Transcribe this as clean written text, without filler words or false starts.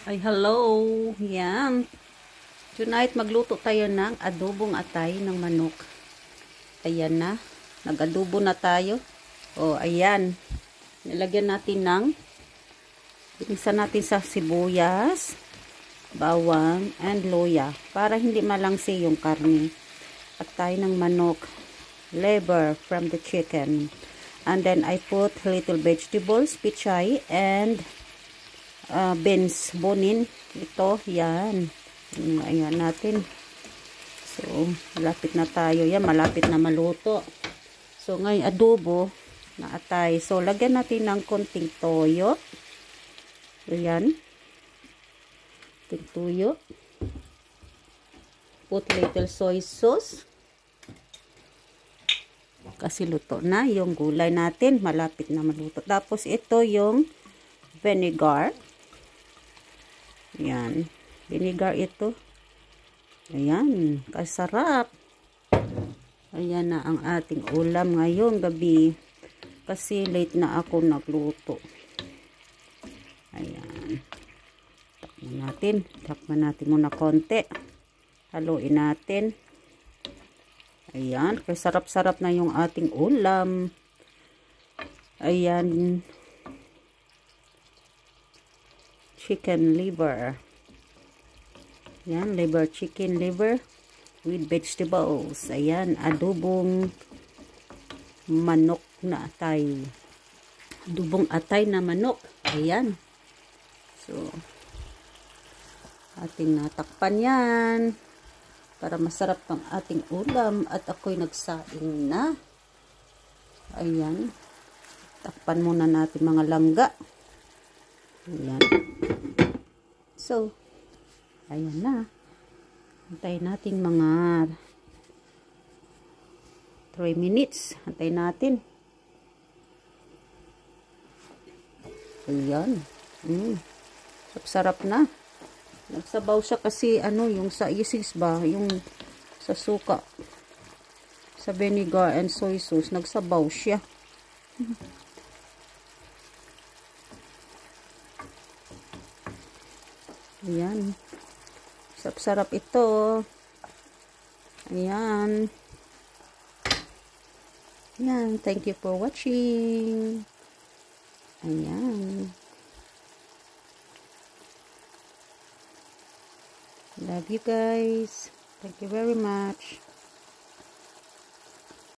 Ay, hello! Yan. Tonight, magluto tayo ng adobong atay ng manok. Ayan na. Nag-adobo na tayo. O, ayan. Nilagyan natin ng binisa natin sa sibuyas, bawang, and luya. Para hindi malangsi yung karne. Atay ng manok. Liver from the chicken. And then, I put little vegetables, pichay, and beans, bonin. Ito, yan. Ayan natin. So, malapit na tayo. Yan, malapit na maluto. So, ngayon, adobo na atay. So, lagyan natin ng konting toyo. Ayan. Konting toyo. Put little soy sauce. Kasi luto na yung gulay natin. Malapit na maluto. Tapos, ito yung vinegar. Ayan. Vinegar ito. Ayan. Kasarap. Ayan na ang ating ulam ngayong gabi. Kasi late na ako nagluto. Ayan. Takpan natin. Takpan natin muna konti. Haluin natin. Ayan. Kasarap-sarap na yung ating ulam. Ayan. Chicken liver. Ayan, liver, chicken liver with vegetables. Ayan, adobong manok na atay. Adobong atay na manok. Ayan. So, ating natakpan yan para masarap ang ating ulam at ako'y nagsaing na. Ayan. Takpan muna natin mga langga. Ayan. So, ayan na. Antayin natin mga 3 minutes. Antayin natin. Ayan. Sarap na. Nagsabaw siya kasi yung sa isis ba, yung sa suka. Sa vinegar and soy sauce, nagsabaw siya. Ayan. Sarap-sarap ito. Ayan. Ayan. Thank you for watching. Ayan. Love you guys. Thank you very much.